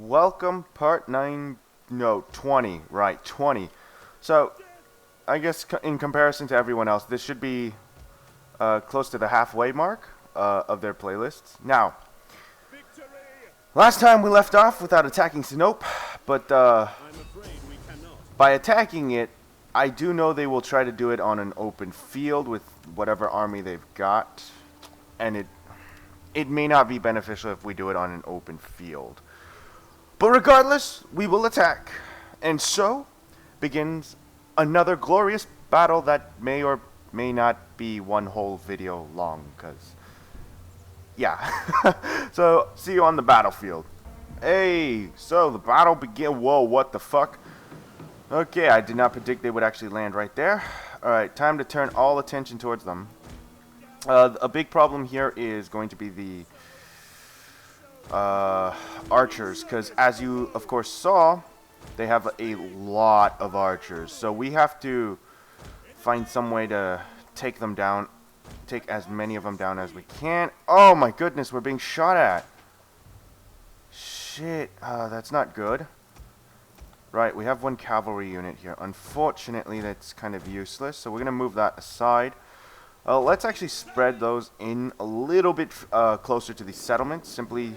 Welcome, part 9, no, 20, right, 20. So, I guess in comparison to everyone else, this should be close to the halfway mark of their playlists. Now, last time we left off without attacking Sinope, but by attacking it, I do know they will try to do it on an open field with whatever army they've got, and it may not be beneficial if we do it on an open field. But regardless, we will attack. And so begins another glorious battle that may or may not be one whole video long, because, yeah. So, see you on the battlefield. Hey, so the battle begin. Whoa, what the fuck? Okay, I did not predict they would actually land right there. Alright, time to turn all attention towards them. A big problem here is going to be the archers, because as you of course saw, they have a lot of archers, so we have to find some way to take them down, take as many of them down as we can. Oh my goodness, we're being shot at. Shit, that's not good. Right, we have one cavalry unit here. Unfortunately, that's kind of useless, so we're gonna move that aside. Let's actually spread those in a little bit closer to the settlements, simply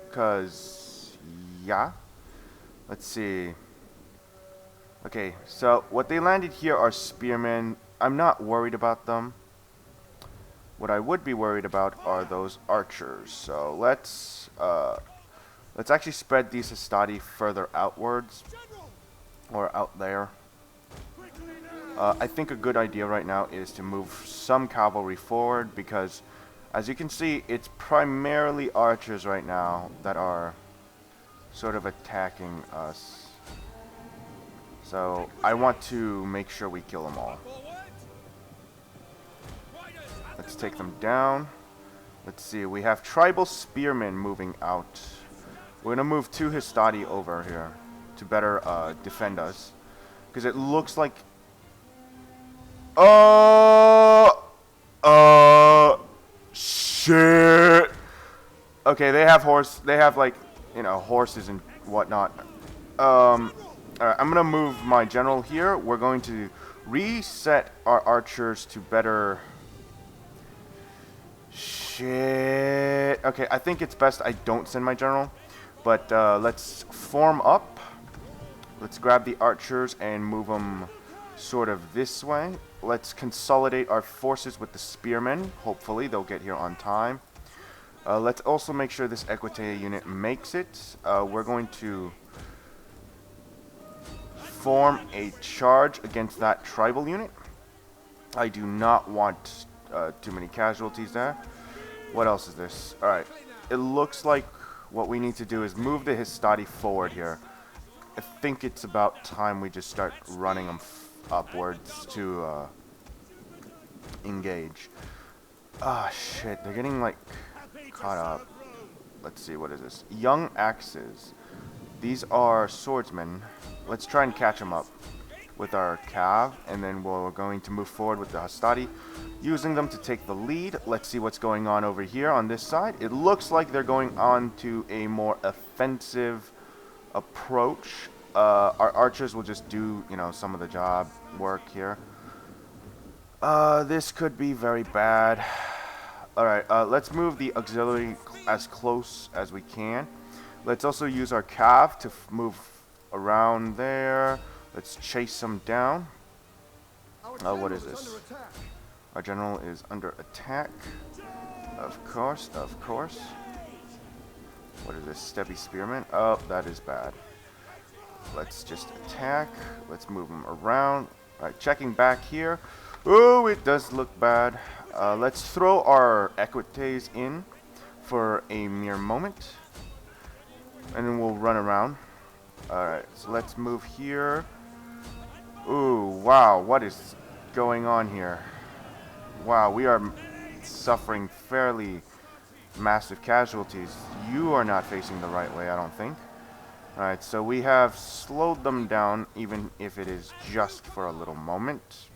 because, yeah. Let's see. Okay, so what they landed here are spearmen. I'm not worried about them. What I would be worried about are those archers. So let's actually spread these hastati further outwards, or out there. I think a good idea right now is to move some cavalry forward, because as you can see, it's primarily archers right now that are sort of attacking us. So I want to make sure we kill them all. Let's take them down. Let's see, we have tribal spearmen moving out. We're going to move 2 hastati over here to better defend us, because it looks like... Shit. Okay, they have like, you know, horses and whatnot. Alright, I'm gonna move my general here. We're going to reset our archers to better... Shit. Okay, I think it's best I don't send my general. But let's form up. Let's grab the archers and move them sort of this way. Let's consolidate our forces with the spearmen. Hopefully they'll get here on time. Let's also make sure this Equite unit makes it. We're going to form a charge against that tribal unit. I do not want too many casualties there. What else is this? Alright, it looks like what we need to do is move the hastati forward here. I think it's about time we just start running them upwards to engage. Ah, shit, they're getting like caught up. Let's see, what is this? Young axes. These are swordsmen. Let's try and catch them up with our cav, and then we're going to move forward with the hastati, using them to take the lead. Let's see what's going on over here on this side. It looks like they're going on to a more offensive approach. Our archers will just do, you know, some of the job work here. This could be very bad. Alright, let's move the auxiliary as close as we can. Let's also use our cav to move around there. Let's chase them down. What is this? Our general is under attack. Of course, of course. What is this? Steppy spearman? Oh, that is bad. Let's just attack. Let's move them around. Alright, checking back here. Oh, it does look bad. Let's throw our equites in for a mere moment, and then we'll run around. Alright, so let's move here. Ooh, wow, what is going on here? Wow, we are suffering fairly massive casualties. You are not facing the right way, I don't think. Alright, so we have slowed them down, even if it is just for a little moment.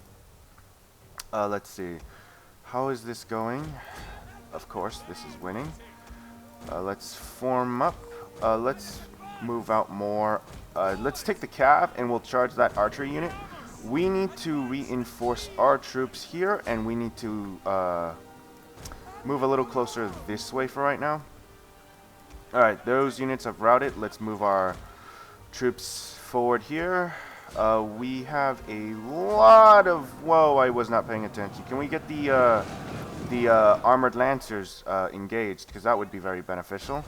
Let's see. How is this going? Of course, this is winning. Let's form up. Let's move out more. Let's take the cav and we'll charge that archery unit. We need to reinforce our troops here, and we need to move a little closer this way for right now. Alright, those units have routed. Let's move our troops forward here. We have a lot of... Whoa, I was not paying attention. Can we get the armored lancers engaged? Because that would be very beneficial.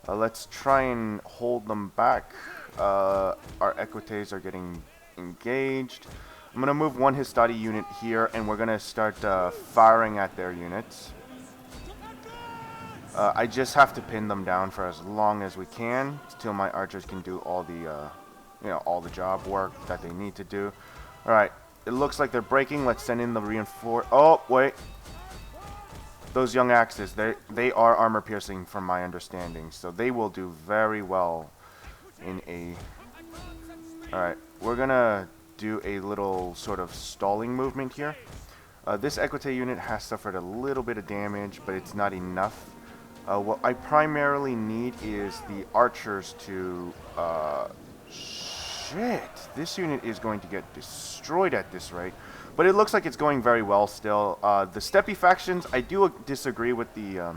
Let's try and hold them back. Our equites are getting engaged. I'm going to move one Histadi unit here, and we're going to start firing at their units. I just have to pin them down for as long as we can, till my archers can do all the, all the job work that they need to do. All right, it looks like they're breaking. Let's send in the reinforce. Oh wait, those young axes, they are armor piercing from my understanding, so they will do very well in a. All right, we're gonna do a little sort of stalling movement here. This equite unit has suffered a little bit of damage, but it's not enough. What I primarily need is the archers to... shit! This unit is going to get destroyed at this rate. But it looks like it's going very well still. The Steppe factions, I do disagree with the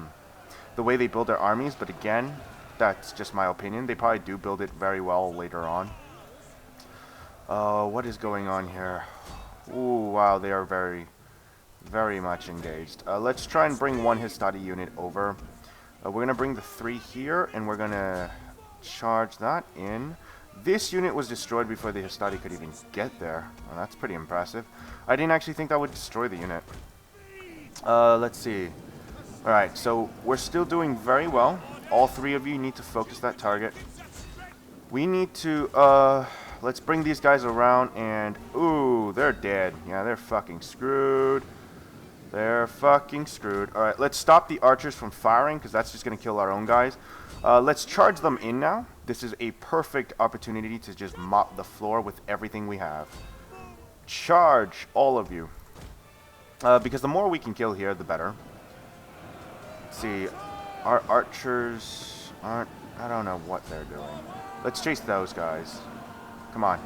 way they build their armies, but again, that's just my opinion. They probably do build it very well later on. What is going on here? Ooh, wow, they are very, very much engaged. Let's try and bring one Histadi unit over. We're going to bring the 3 here, and we're going to charge that in. This unit was destroyed before the Histadi could even get there. Well, that's pretty impressive. I didn't actually think that would destroy the unit. Let's see. Alright, so we're still doing very well. All 3 of you need to focus that target. We need to, let's bring these guys around and... Ooh, they're dead. Yeah, they're fucking screwed. They're fucking screwed. Alright, let's stop the archers from firing, because that's just going to kill our own guys. Let's charge them in now. This is a perfect opportunity to just mop the floor with everything we have. Charge, all of you. Because the more we can kill here, the better. Let's see. Our archers aren't... I don't know what they're doing. Let's chase those guys. Come on.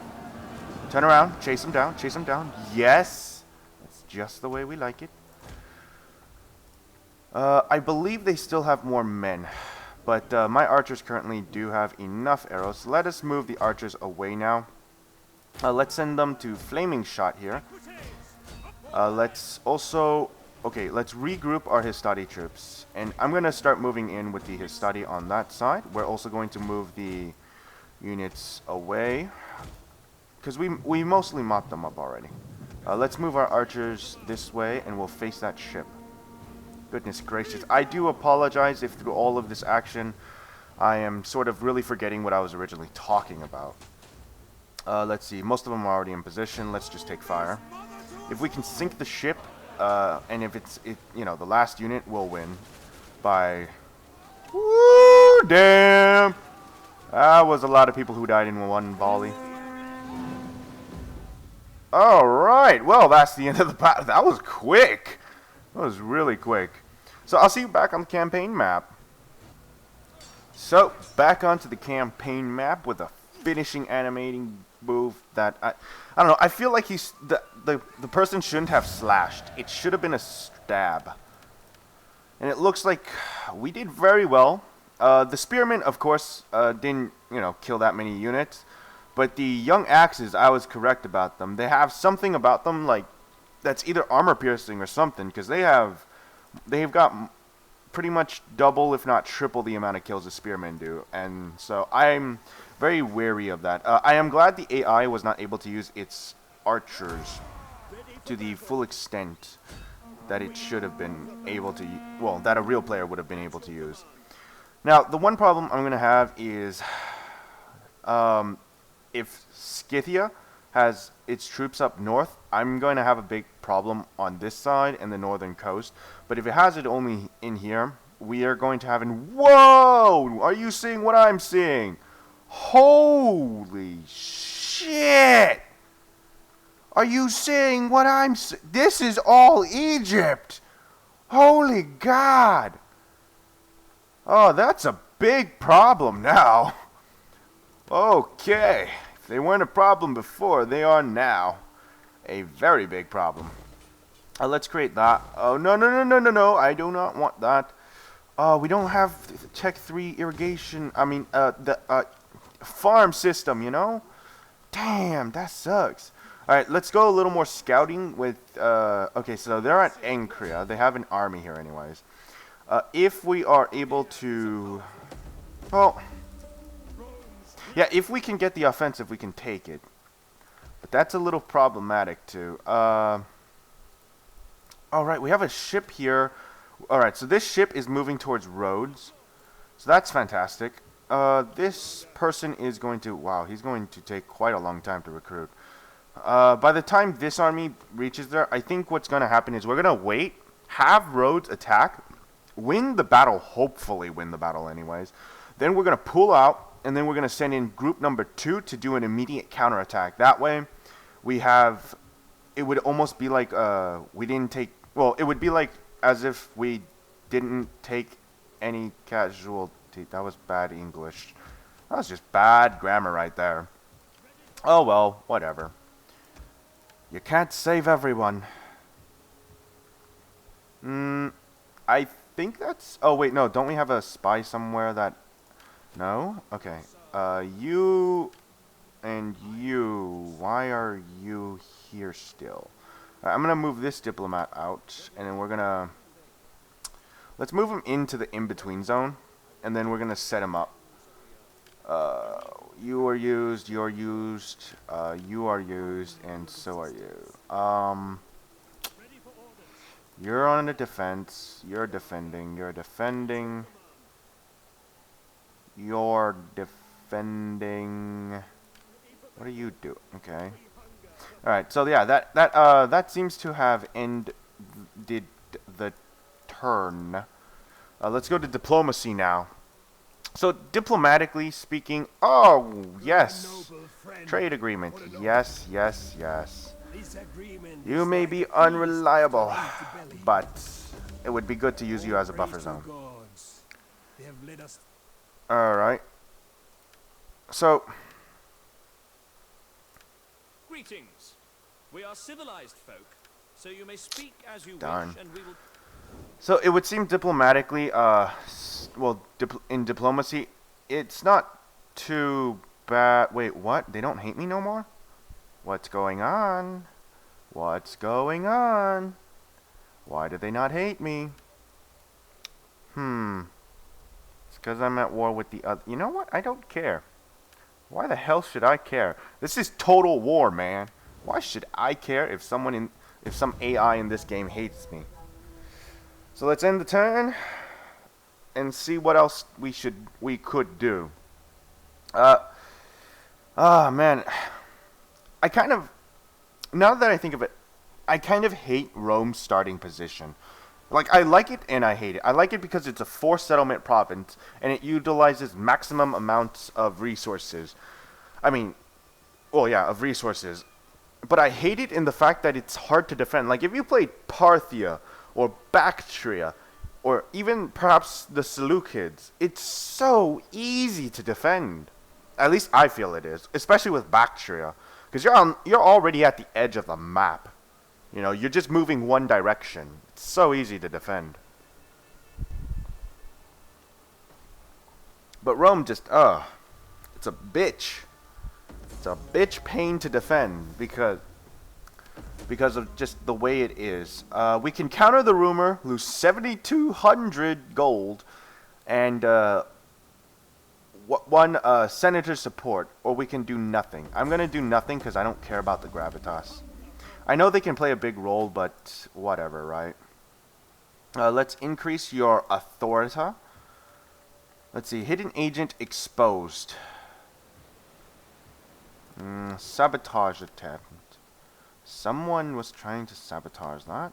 Turn around. Chase them down. Chase them down. Yes! That's just the way we like it. I believe they still have more men, but my archers currently do have enough arrows. So let us move the archers away now. Let's send them to flaming shot here. Let's also... Okay, let's regroup our Histadi troops. And I'm going to start moving in with the Histadi on that side. We're also going to move the units away, because we mostly mopped them up already. Let's move our archers this way, and we'll face that ship. Goodness gracious. I do apologize if through all of this action I am sort of really forgetting what I was originally talking about. Let's see. Most of them are already in position. Let's just take fire. If we can sink the ship, and if it's, the last unit will win by... Woo, damn! That was a lot of people who died in one volley. Alright, well, that's the end of the battle. That was quick. That was really quick. So I'll see you back on the campaign map. So, back onto the campaign map with a finishing animating move that I don't know, I feel like the person shouldn't have slashed. It should have been a stab. And it looks like we did very well. The spearmen, of course, didn't, kill that many units. But the young axes, I was correct about them. They have something about them, like, that's either armor piercing or something, because they've got pretty much double, if not triple, the amount of kills the spearmen do. And so I'm very wary of that. I am glad the AI was not able to use its archers to the full extent that it should have been able to, well, that a real player would have been able to use. Now, the one problem I'm going to have is if Scythia has its troops up north, I'm going to have a big problem on this side and the northern coast. But if it has it only in here, we are going to have Whoa! Are you seeing what I'm seeing? Holy shit! Are you seeing what I'm seeing? This is all Egypt! Holy God! Oh, that's a big problem now. Okay. If they weren't a problem before, they are now a very big problem. Let's create that. Oh, no, no, no, no, no, no. I do not want that. We don't have Tech 3 irrigation. I mean, the farm system, you know? Damn, that sucks. Alright, let's go a little more scouting with, okay, so they're at Ankria. They have an army here anyways. If we are able to, well, yeah, if we can get the offensive, we can take it. But that's a little problematic too. Alright, we have a ship here. Alright, so this ship is moving towards Rhodes. So that's fantastic. This person is going to, wow, he's going to take quite a long time to recruit. By the time this army reaches there, I think what's going to happen is we're going to wait, have Rhodes attack, win the battle, hopefully win the battle anyways. Then we're going to pull out, and then we're going to send in group number 2 to do an immediate counterattack. That way, we have, it would almost be like we didn't take, well, it would be like as if we didn't take any casualty. That was bad English. That was just bad grammar right there. Oh well, whatever. You can't save everyone. I think that's... Oh, wait, no. Don't we have a spy somewhere that... No? Okay. You and you. Why are you here still? I'm going to move this diplomat out, and then we're going to... Let's move him into the in-between zone, and then we're going to set him up. You are used, you're used, you are used, and so are you. You're on the defense, you're defending, you're defending, you're defending. What do you do? Okay. Alright, so yeah, that seems to have ended the turn. Let's go to diplomacy now. So, diplomatically speaking, oh, yes, trade agreement, yes, yes, yes. You may be unreliable, but it would be good to use you as a buffer zone. Alright. So, greetings. We are civilized folk, so you may speak as you darn. wish, and we will... So, it would seem diplomatically, well, in diplomacy, it's not too bad. Wait, what? They don't hate me no more? What's going on? What's going on? Why do they not hate me? It's because I'm at war with the other. You know what? I don't care. Why the hell should I care? This is total war, man. Why should I care if if some AI in this game hates me? So let's end the turn and see what else we could do. Man, I kind of, now that I think of it, I kind of hate Rome's starting position. Like, I like it and I hate it. I like it because it's a forced settlement province and it utilizes maximum amounts of resources. I mean, well, yeah, of resources. But I hate it in the fact that it's hard to defend. Like, if you played Parthia or Bactria, or even perhaps the Seleucids, it's so easy to defend. At least I feel it is, especially with Bactria, because you're already at the edge of the map. You know, you're just moving one direction. It's so easy to defend. But Rome just, it's a bitch. It's a bitch pain to defend because of just the way it is. We can counter the rumor, lose 7,200 gold, and one senator support, or we can do nothing. I'm going to do nothing because I don't care about the gravitas. I know they can play a big role, but whatever, right? Let's increase your authority. Let's see, hidden agent exposed. Sabotage attempt. Someone was trying to sabotage that.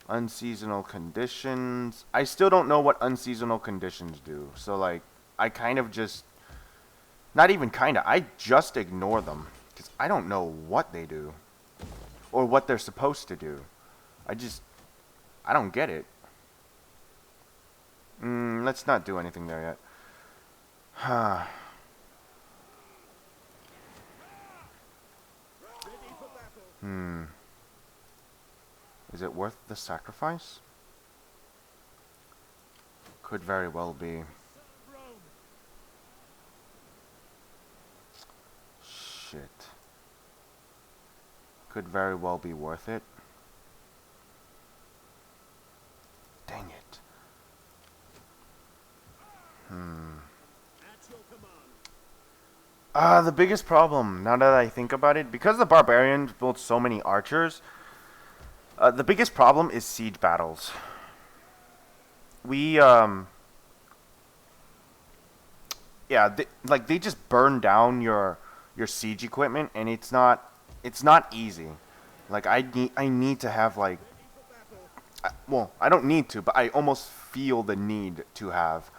Unseasonal conditions. I still don't know what unseasonal conditions do. So, like, I kind of just... Not even kind of. I just ignore them. Because I don't know what they do. Or what they're supposed to do. I don't get it. Let's not do anything there yet. Hmm. Is it worth the sacrifice? Could very well be. Shit. Could very well be worth it. Dang it. The biggest problem, now that I think about it, because the barbarians built so many archers, the biggest problem is siege battles. Yeah, they just burn down your siege equipment, and it's not easy. Like I need to have like, well, I don't need to, but I almost feel the need to have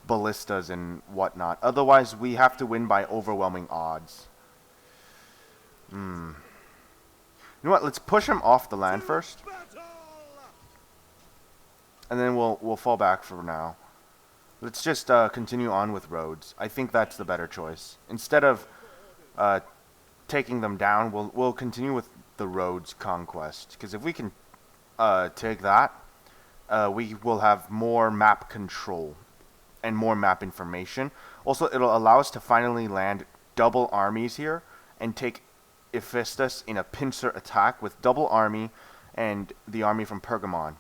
ballistas and whatnot. Otherwise, we have to win by overwhelming odds. You know what? Let's push him off the land first, and then we'll fall back for now. Let's just continue on with roads. I think that's the better choice. Instead of taking them down, we'll continue with the roads conquest. Because if we can take that, we will have more map control and more map information. Also, it'll allow us to finally land double armies here and take Ephistus in a pincer attack with double army and the army from Pergamon.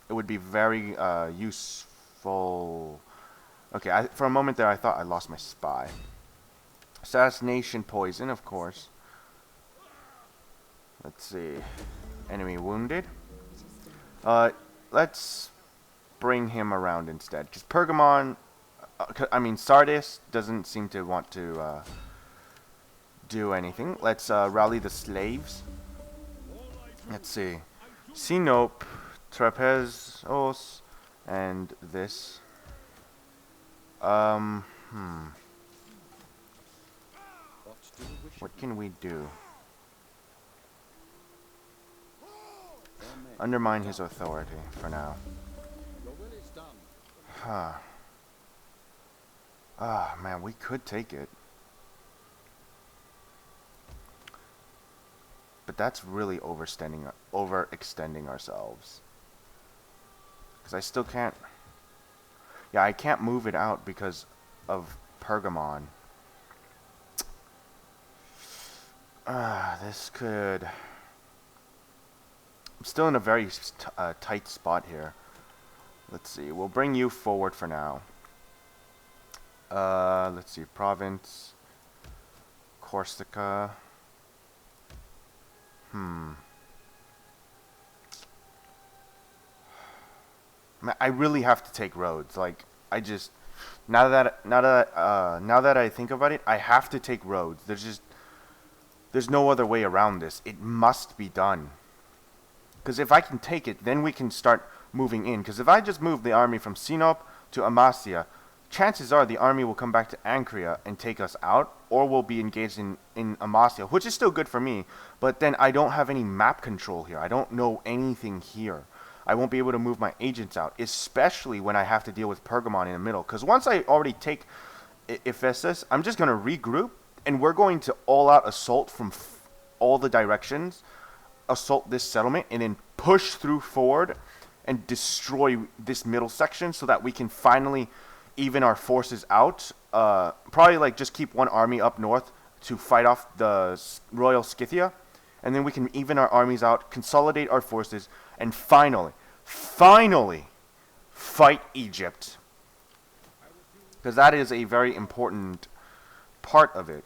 It would be very useful. Okay, for a moment there I thought I lost my spy. Assassination poison, of course. Let's see. Enemy wounded. Let's bring him around instead. Because Pergamon, Sardis doesn't seem to want to do anything. Let's rally the slaves. Let's see. Sinope, Trapezos, and this. What can we do? Undermine his authority for now. Huh. Ah, man, we could take it. But that's really overextending ourselves. Because I still can't... Yeah, I can't move it out because of Pergamon. This could... I'm still in a very tight spot here. Let's see. We'll bring you forward for now. Let's see. Province. Corsica. I really have to take roads. Like, I just... Now that I think about it, I have to take roads. There's no other way around this. It must be done. Because if I can take it, then we can start moving in. Because if I just move the army from Sinope to Amasya, chances are the army will come back to Ancria and take us out, or we'll be engaged in Amasya, which is still good for me. But then I don't have any map control here. I don't know anything here. I won't be able to move my agents out, especially when I have to deal with Pergamon in the middle. Because once I already take Ephesus, I'm just going to regroup, and we're going to all-out assault from all the directions, assault this settlement, and then push through forward and destroy this middle section so that we can finally even our forces out. Probably like just keep one army up north to fight off the Royal Scythia, and then we can even our armies out, consolidate our forces, and finally fight Egypt. Because that is a very important part of it.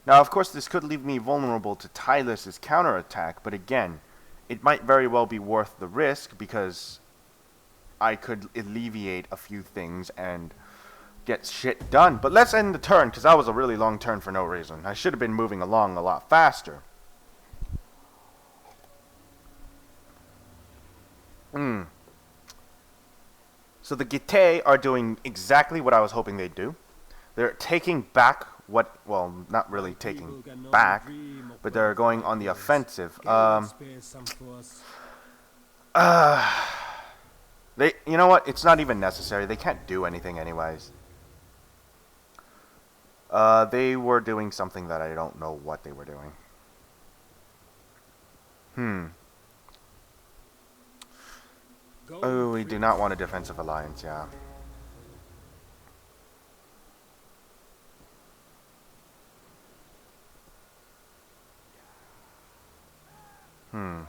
Now, of course, this could leave me vulnerable to Tylus' counterattack, but again, it might very well be worth the risk because I could alleviate a few things and get shit done. But let's end the turn, because that was a really long turn for no reason. I should have been moving along a lot faster. So the Getae are doing exactly what I was hoping they'd do. They're taking back what, well, not really taking back, but they're going on the offensive. You know what? It's not even necessary. They can't do anything anyways. They were doing something that I don't know what they were doing. Hmm. Go Oh, we free. do not want a defensive alliance, yeah. Hmm.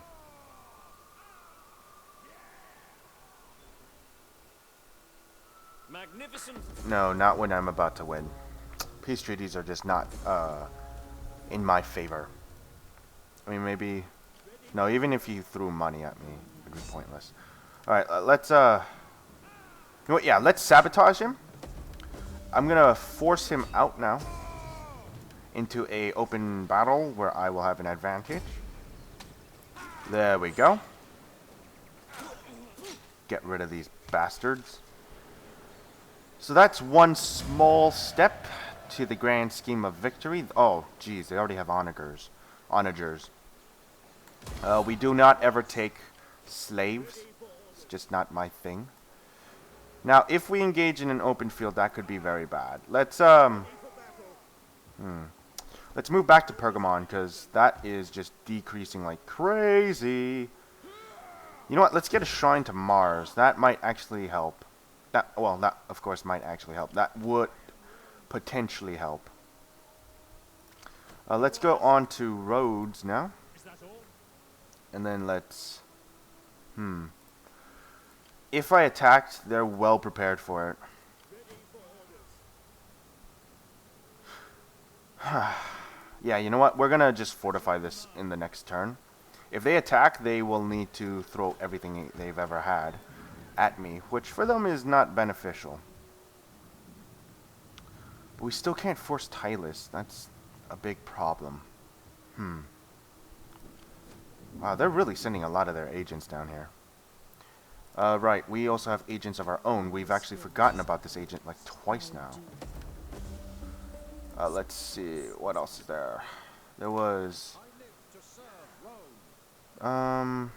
Magnificent. No, not when I'm about to win. Peace treaties are just not, in my favor. I mean, maybe... No, even if you threw money at me, it would be pointless. Alright, let's, You know what, yeah, let's sabotage him. I'm gonna force him out now. Into a open battle where I will have an advantage. There we go. Get rid of these bastards. So that's one small step to the grand scheme of victory. Oh, geez, they already have onagers. Onagers. We do not ever take slaves. It's just not my thing. Now, if we engage in an open field, that could be very bad. Let's move back to Pergamon, because that is just decreasing like crazy. You know what? Let's get a shrine to Mars. That might actually help. That, of course, might actually help. That would potentially help. Let's go on to Rhodes now. And then let's... If I attacked, they're well prepared for it. Yeah, you know what? We're gonna just fortify this in the next turn. If they attack, they will need to throw everything they've ever had at me, which for them is not beneficial. But we still can't force Tylus. That's a big problem. Wow, they're really sending a lot of their agents down here. Right, we also have agents of our own. We've actually forgotten about this agent like twice now. Let's see, what else is there? There was... Ah,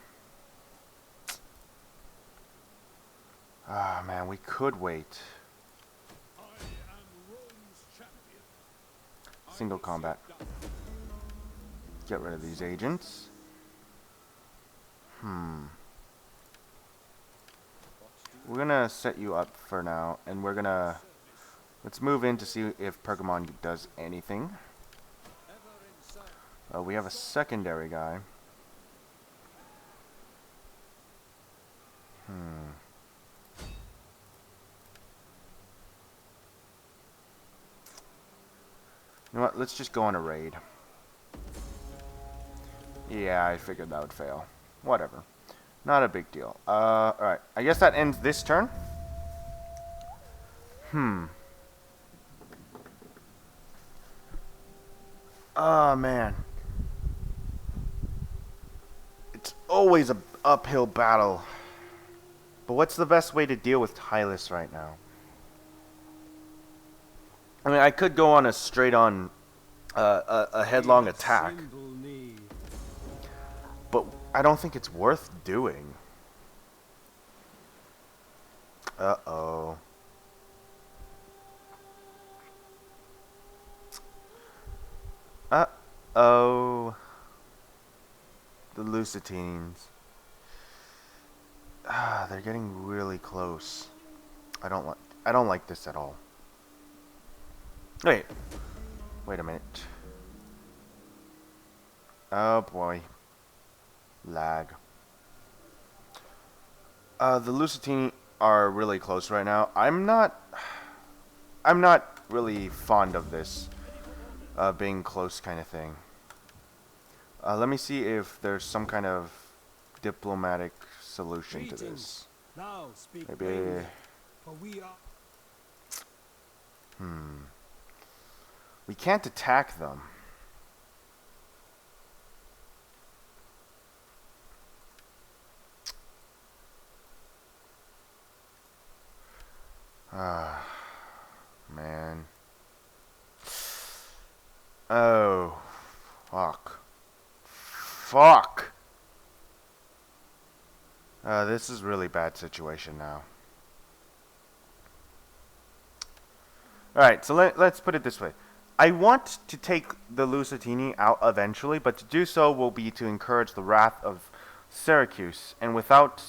man, we could wait. Single combat. Get rid of these agents. We're gonna set you up for now, and we're gonna... Let's move in to see if Pergamon does anything. We have a secondary guy. You know what? Let's just go on a raid. Yeah, I figured that would fail. Whatever. Not a big deal. Alright. I guess that ends this turn. Oh, man. It's always an uphill battle. But what's the best way to deal with Tylus right now? I mean, I could go on a straight-on, a headlong attack. But I don't think it's worth doing. Uh-oh. Uh-oh. The Lusitines. Ah, they're getting really close. I don't like this at all. Wait a minute. Oh boy. Lag. The Lusitini are really close right now. I'm not really fond of this being close kind of thing. Let me see if there's some kind of diplomatic solution to this. Now speak Maybe. plainly, for we are... We can't attack them. Ah, man. Oh, fuck. Fuck. This is really bad situation now. Alright, so let's put it this way. I want to take the Lusitani out eventually, but to do so will be to encourage the wrath of Syracuse, and without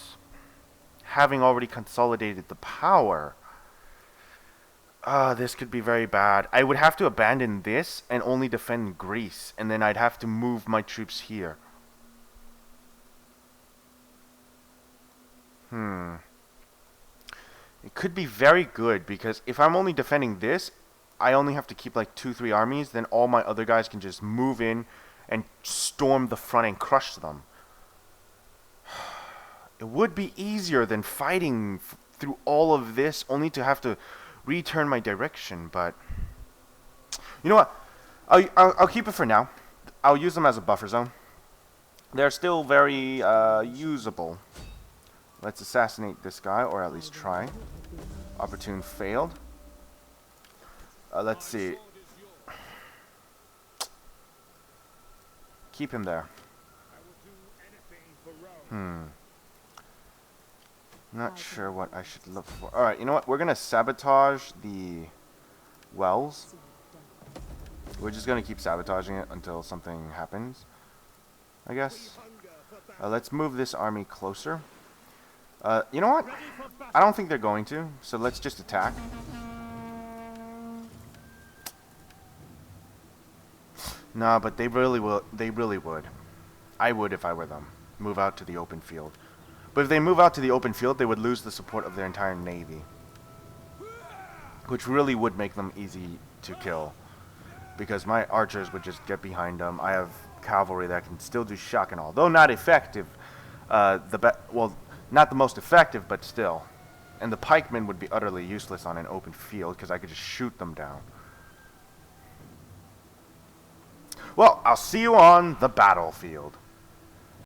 having already consolidated the power, this could be very bad. I would have to abandon this and only defend Greece, and then I'd have to move my troops here. It could be very good, because if I'm only defending this, I only have to keep like 2-3 armies, then all my other guys can just move in and storm the front and crush them. It would be easier than fighting through all of this only to have to return my direction, but you know what? I'll keep it for now. I'll use them as a buffer zone. They're still very usable. Let's assassinate this guy, or at least try. Opportune failed. Let's see. Keep him there. Not sure what I should look for. Alright, you know what? We're going to sabotage the wells. We're just going to keep sabotaging it until something happens, I guess. Let's move this army closer. You know what? I don't think they're going to, so let's just attack. No, but they really will. They really would. I would if I were them. Move out to the open field. But if they move out to the open field, they would lose the support of their entire navy, which really would make them easy to kill, because my archers would just get behind them. I have cavalry that can still do shock and all, though not effective. Well, not the most effective, but still. And the pikemen would be utterly useless on an open field because I could just shoot them down. Well, I'll see you on the battlefield.